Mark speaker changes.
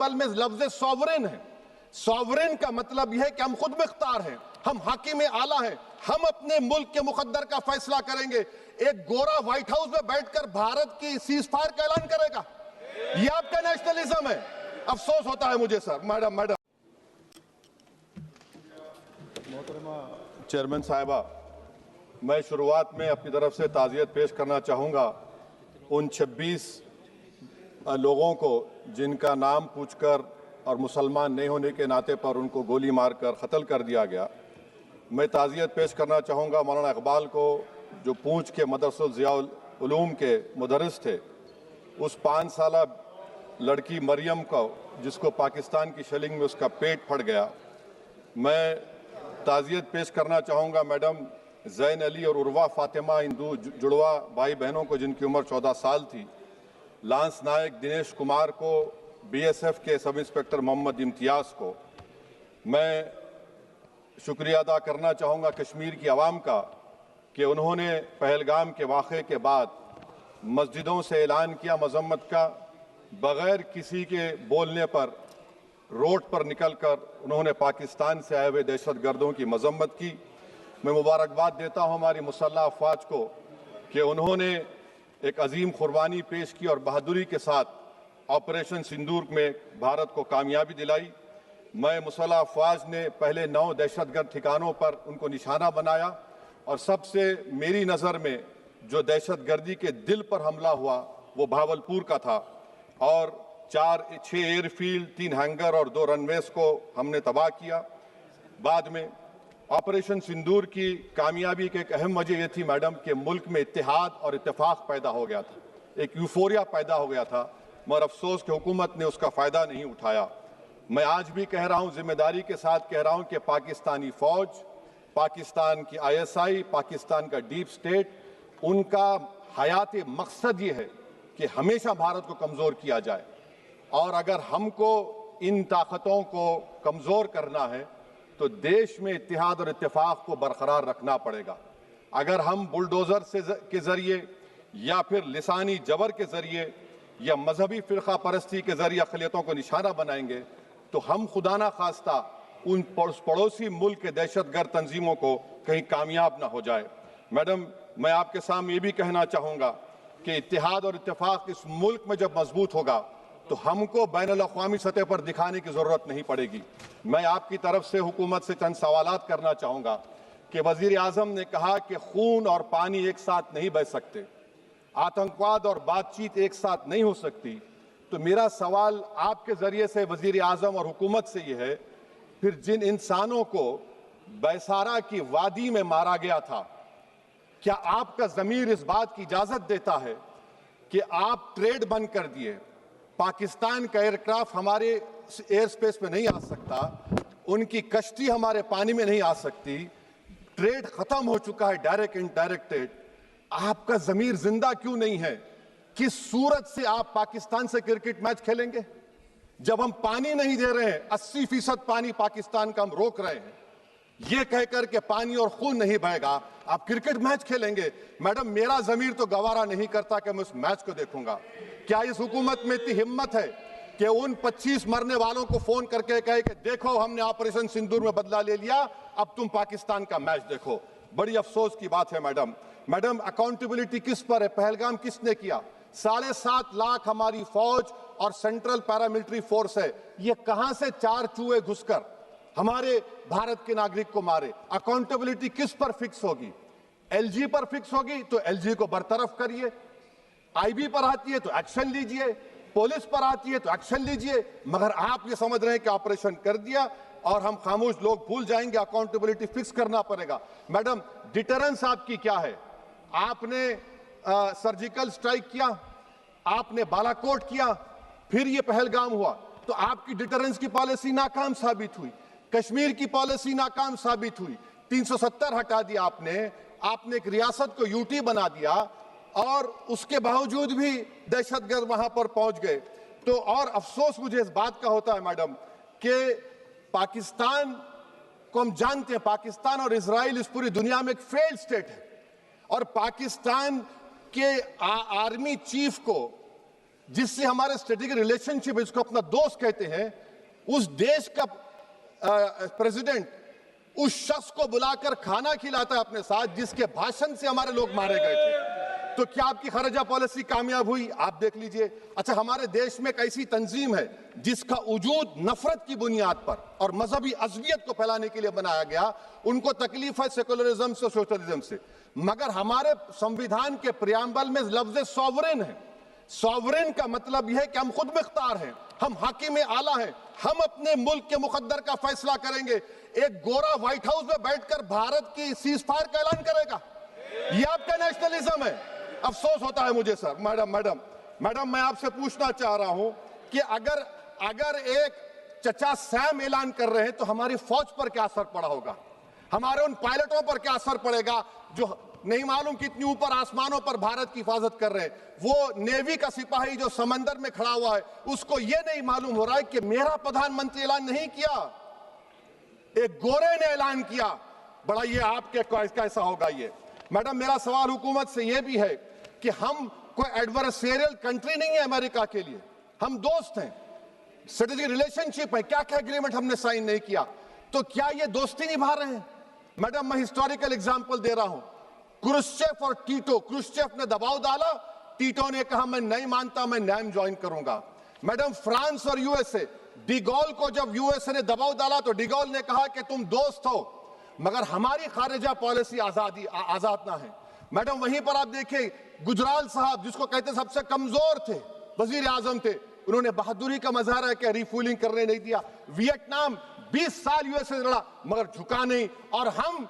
Speaker 1: पल में लफ्ज सॉवरेन है। सॉवरेन का मतलब यह है कि हम खुद मुख्तार हैं, हम हाकिम आला हैं, हम अपने मुल्क के मुकद्दर का फैसला करेंगे। एक गोरा व्हाइट हाउस में बैठकर भारत की सीज फायर का ऐलान करेगा, यह आपका नेशनलिज्म है। अफसोस होता है मुझे सर। मैडम चेयरमैन साहिबा, मैं शुरुआत में अपनी तरफ से ताज़ियत पेश करना चाहूँगा उन 26 लोगों को जिनका नाम पूछकर और मुसलमान नहीं होने के नाते पर उनको गोली मारकर कत्ल कर दिया गया। मैं ताज़ियत पेश करना चाहूँगा मौलाना इकबाल को, जो पूंछ के मदरसुल ज़ियाउल उलूम के मुदर्रिस थे, उस 5 साला लड़की मरियम को जिसको पाकिस्तान की शेलिंग में उसका पेट फट गया। मैं ताज़ियत पेश करना चाहूँगा मैडम ज़ैन अली और उर्वा फातिमा, हिंदू जुड़वा भाई बहनों को जिनकी उम्र 14 साल थी। लांस नायक दिनेश कुमार को, बीएसएफ के सब इंस्पेक्टर मोहम्मद इम्तियाज़ को। मैं शुक्रिया अदा करना चाहूँगा कश्मीर की आवाम का कि उन्होंने पहलगाम के वाक़े के बाद मस्जिदों से ऐलान किया मजम्मत का, बग़ैर किसी के बोलने पर रोड पर निकलकर उन्होंने पाकिस्तान से आए हुए दहशतगर्दों की मजम्मत की। मैं मुबारकबाद देता हूँ हमारी मुसल्लह अफ़वाज को कि उन्होंने एक अजीम कुर्बानी पेश की और बहादुरी के साथ ऑपरेशन सिंदूर में भारत को कामयाबी दिलाई। मैं मुसल्लह अफ़वाज ने पहले 9 दहशतगर्द ठिकानों पर उनको निशाना बनाया और सबसे मेरी नज़र में जो दहशतगर्दी के दिल पर हमला हुआ वो भावलपुर का था और 6 एयरफील्ड, 3 हैंगर और 2 रनवेज को हमने तबाह किया। बाद में ऑपरेशन सिंदूर की कामयाबी की एक अहम वजह यह थी मैडम कि मुल्क में इत्तेहाद और इत्तेफाक पैदा हो गया था, एक यूफोरिया पैदा हो गया था, मगर अफसोस कि हुकूमत ने उसका फ़ायदा नहीं उठाया। मैं आज भी कह रहा हूँ, जिम्मेदारी के साथ कह रहा हूँ कि पाकिस्तानी फ़ौज, पाकिस्तान की ISI, पाकिस्तान का डीप स्टेट, उनका हयाती मकसद ये है कि हमेशा भारत को कमज़ोर किया जाए और अगर हमको इन ताकतों को कमज़ोर करना है तो देश में इत्तेहाद और इत्तेफाक को बरकरार रखना पड़ेगा। अगर हम बुलडोज़र के ज़रिए या फिर लिसानी जबर के ज़रिए या मजहबी फ़िरक़ा परस्ती के ज़रिए अक़लियतों को निशाना बनाएंगे तो हम खुदा ना खास्ता उन पड़ोसी मुल्क के दहशतगर्द तंजीमों को कहीं कामयाब ना हो जाए। मैडम, मैं आपके सामने ये भी कहना चाहूँगा कि इत्तेहाद और इत्तेफाक इस मुल्क में जब मजबूत होगा तो हमको बैनुल-अक़वामी सतह पर दिखाने की ज़रूरत नहीं पड़ेगी। मैं आपकी तरफ से हुकूमत से चंद सवालात करना चाहूँगा कि वज़ीर आज़म ने कहा कि खून और पानी एक साथ नहीं बह सकते, आतंकवाद और बातचीत एक साथ नहीं हो सकती। तो मेरा सवाल आपके ज़रिए से वज़ीर आज़म और हुकूमत से ये है, फिर जिन इंसानों को बैसारा की वादी में मारा गया था, क्या आपका ज़मीर इस बात की इजाज़त देता है कि आप ट्रेड बंद कर दिए, पाकिस्तान का एयरक्राफ्ट हमारे एयर स्पेस में नहीं आ सकता, उनकी कश्ती हमारे पानी में नहीं आ सकती, ट्रेड खत्म हो चुका है डायरेक्ट इनडायरेक्टेड, आपका ज़मीर जिंदा क्यों नहीं है? किस सूरत से आप पाकिस्तान से क्रिकेट मैच खेलेंगे जब हम पानी नहीं दे रहे हैं? 80% पानी पाकिस्तान का हम रोक रहे हैं, ये कहकर के पानी और खून नहीं बहेगा, आप क्रिकेट मैच खेलेंगे? मैडम, मेरा ज़मीर तो गवारा नहीं करता कि मैं उस मैच को देखूंगा। क्या इस हुकूमत में इतनी हिम्मत है कि उन 25 मरने वालों को फोन करके कहे कि देखो हमने ऑपरेशन सिंदूर में बदला ले लिया, अब तुम पाकिस्तान का मैच देखो? बड़ी अफसोस की बात है मैडम, अकाउंटेबिलिटी किस पर है? पहलगाम किसने किया? 7.5 लाख हमारी फौज और सेंट्रल पैरामिलिट्री फोर्स है, ये कहां से 4 चूहे घुसकर हमारे भारत के नागरिक को मारे? अकाउंटेबिलिटी किस पर फिक्स होगी? LG पर फिक्स होगी तो LG को बरतरफ करिए, IB पर आती है तो एक्शन लीजिए, पुलिस पर आती है तो एक्शन लीजिए, मगर आप ये समझ रहे हैं कि ऑपरेशन कर दिया और हम खामोश लोग भूल जाएंगे। अकाउंटेबिलिटी फिक्स करना पड़ेगा। मैडम, डिटरेंस आपकी क्या है? आपने सर्जिकल स्ट्राइक किया, आपने बालाकोट किया, फिर ये पहलगाम हुआ, तो आपकी डिटरेंस की पॉलिसी नाकाम साबित हुई, कश्मीर की पॉलिसी नाकाम साबित हुई, 370 हटा दिया आपने एक रियासत को यूटी बना दिया और उसके बावजूद भी दहशतगर्द वहां पर पहुंच गए। तो और अफसोस मुझे इस बात का होता है मैडम कि पाकिस्तान को हम जानते हैं, पाकिस्तान और इजराइल इस पूरी दुनिया में एक फेल्ड स्टेट है और पाकिस्तान के आर्मी चीफ को जिससे हमारे स्ट्रेटेजिक रिलेशनशिप, इसको अपना दोस्त कहते हैं, उस देश का प्रेसिडेंट उस शख्स को बुलाकर खाना खिलाता है अपने साथ जिसके भाषण से हमारे लोग मारे गए थे। तो क्या आपकी खारजा पॉलिसी कामयाब हुई? आप देख लीजिए। अच्छा, हमारे देश में एक ऐसी तंजीम है जिसका वजूद नफरत की बुनियाद पर और मजहबी अज़वियत को फैलाने के लिए बनाया गया। उनको तकलीफ है सेकुलरिज्म से, सोशलिज्म से, मगर हमारे संविधान के प्रियम्बल में लफ्ज सॉवरेन है। सॉवरेन का मतलब यह है कि हम खुद मुख्तार हैं, हम हाकिम आला हैं, हम अपने मुल्क के मुकद्दर का फैसला करेंगे। एक गोरा व्हाइट हाउस में बैठकर भारत की सीज फायर का ऐलान करेगा? यह आपका नेशनलिज्म है? अफसोस होता है मुझे सर। मैडम मैं आपसे पूछना चाह रहा हूं कि अगर एक चचा सैम ऐलान कर रहे हैं तो हमारी फौज पर क्या असर पड़ा होगा? हमारे उन पायलटों पर क्या असर पड़ेगा जो नहीं मालूम कितनी ऊपर आसमानों पर भारत की हिफाजत कर रहे हैं? वो नेवी का सिपाही जो समंदर में खड़ा हुआ है, उसको यह नहीं मालूम हो रहा है कि मेरा प्रधानमंत्री ऐलान नहीं किया, एक गोरे ने ऐलान किया। बड़ा ये आपके कैसा होगा ये? मैडम, मेरा सवाल हुकूमत से यह भी है कि हम कोई एडवर्सेरियल कंट्री नहीं है अमेरिका के लिए, हम दोस्त हैं, स्ट्रेटेजिक रिलेशनशिप है। क्या क्या एग्रीमेंट हमने साइन नहीं किया, तो क्या ये दोस्ती निभा रहे हैं? मैडम, मैं हिस्टोरिकल एग्जांपल दे रहा हूं, क्रुश्चेव और टीटो। क्रुश्चेव ने दबाव डाला, टीटो ने कहा मैं नहीं मानता, मैं नैम ज्वाइन करूंगा। मैडम, फ्रांस और यूएसए, डिगोल को जब यूएसए ने दबाव डाला तो डिगोल ने कहा कि तुम दोस्त हो मगर हमारी खारिजा पॉलिसी आजाद ना है। मैडम, वहीं पर आप देखिए गुजराल साहब, जिसको कहते सबसे कमजोर थे, वजीर आजम थे, उन्होंने बहादुरी का मजारा किया, रिफूलिंग करने नहीं दिया। वियतनाम 20 साल यूएसए से लड़ा मगर झुका नहीं। और हम